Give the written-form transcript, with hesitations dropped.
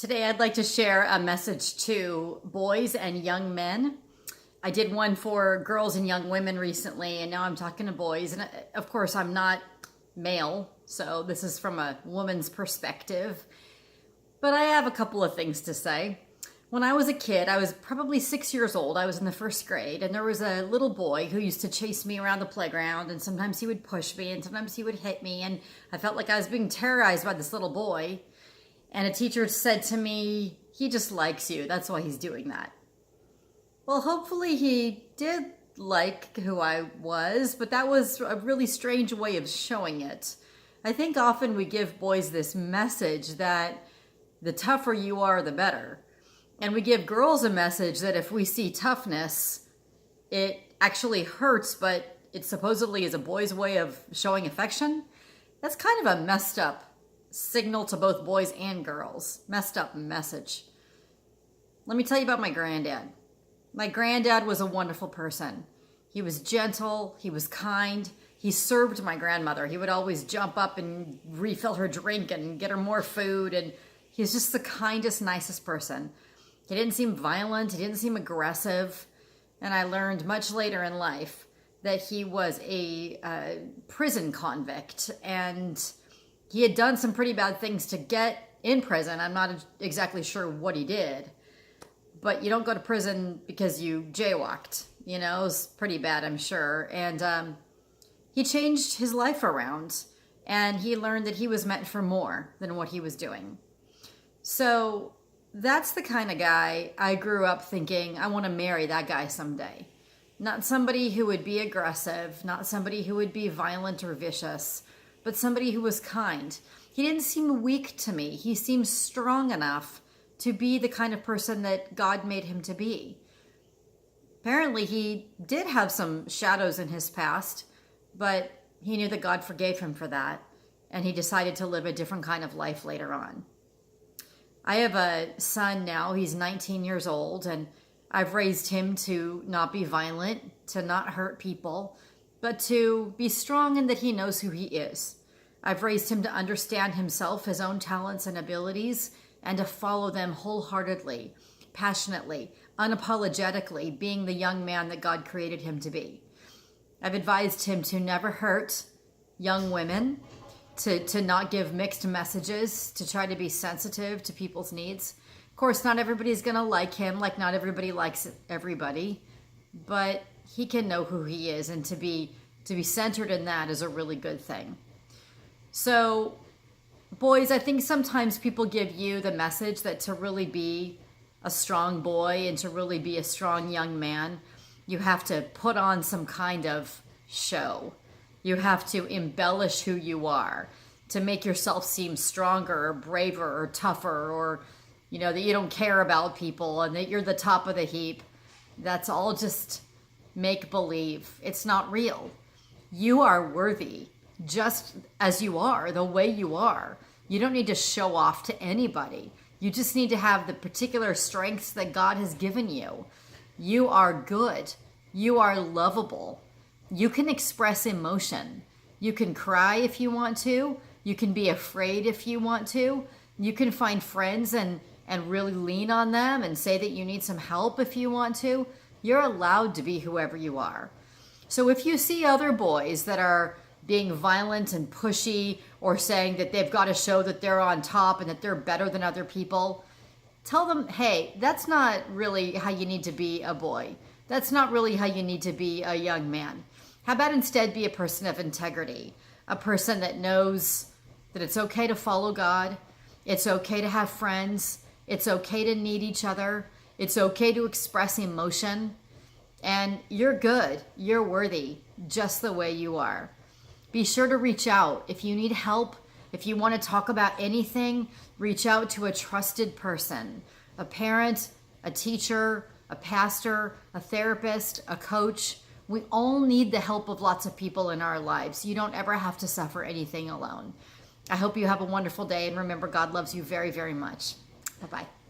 Today, I'd like to share a message to boys and young men. I did one for girls and young women recently, and now I'm talking to boys. And of course, I'm not male, so this is from a woman's perspective. But I have a couple of things to say. When I was a kid, I was probably 6 years old. I was in the first grade, and there was a little boy who used to chase me around the playground, and sometimes he would push me, and sometimes he would hit me, and I felt like I was being terrorized by this little boy. And a teacher said to me, "He just likes you. That's why he's doing that." Well, hopefully he did like who I was, but that was a really strange way of showing it. I think often we give boys this message that the tougher you are, the better. And we give girls a message that if we see toughness, it actually hurts, but it supposedly is a boy's way of showing affection. That's kind of a messed up signal to both boys and girls. Messed up message. Let me tell you about my granddad. My granddad was a wonderful person. He was gentle, he was kind, he served my grandmother. He would always jump up and refill her drink and get her more food, and he was just the kindest, nicest person. He didn't seem violent, he didn't seem aggressive, and I learned much later in life that he was a prison convict, and he had done some pretty bad things to get in prison. I'm not exactly sure what he did, but you don't go to prison because you jaywalked. You know, it was pretty bad, I'm sure. And he changed his life around, and he learned that he was meant for more than what he was doing. So that's the kind of guy I grew up thinking, I want to marry that guy someday. Not somebody who would be aggressive, not somebody who would be violent or vicious, but somebody who was kind. He didn't seem weak to me. He seemed strong enough to be the kind of person that God made him to be. Apparently, he did have some shadows in his past, but he knew that God forgave him for that, and he decided to live a different kind of life later on. I have a son now. He's 19 years old, and I've raised him to not be violent, to not hurt people, but to be strong in that he knows who he is. I've raised him to understand himself, his own talents and abilities, and to follow them wholeheartedly, passionately, unapologetically, being the young man that God created him to be. I've advised him to never hurt young women, to not give mixed messages, to try to be sensitive to people's needs. Of course, not everybody's going to like him, like not everybody likes everybody, but he can know who he is, and to be centered in that is a really good thing. So, boys, I think sometimes people give you the message that to really be a strong boy and to really be a strong young man, you have to put on some kind of show. You have to embellish who you are to make yourself seem stronger or braver or tougher, or, you know, that you don't care about people and that you're the top of the heap. That's all just make believe. It's not real. You are worthy just as you are, the way you are. You don't need to show off to anybody. You just need to have the particular strengths that God has given you. You are good. You are lovable. You can express emotion. You can cry if you want to. You can be afraid if you want to. You can find friends and really lean on them and say that you need some help if you want to. You're allowed to be whoever you are. So if you see other boys that are being violent and pushy, or saying that they've got to show that they're on top and that they're better than other people, tell them, hey, that's not really how you need to be a boy. That's not really how you need to be a young man. How about instead be a person of integrity, a person that knows that it's okay to follow God, it's okay to have friends, it's okay to need each other, it's okay to express emotion, and you're good, you're worthy, just the way you are. Be sure to reach out. If you need help, if you want to talk about anything, reach out to a trusted person, a parent, a teacher, a pastor, a therapist, a coach. We all need the help of lots of people in our lives. You don't ever have to suffer anything alone. I hope you have a wonderful day, and remember, God loves you very, very much. Bye-bye.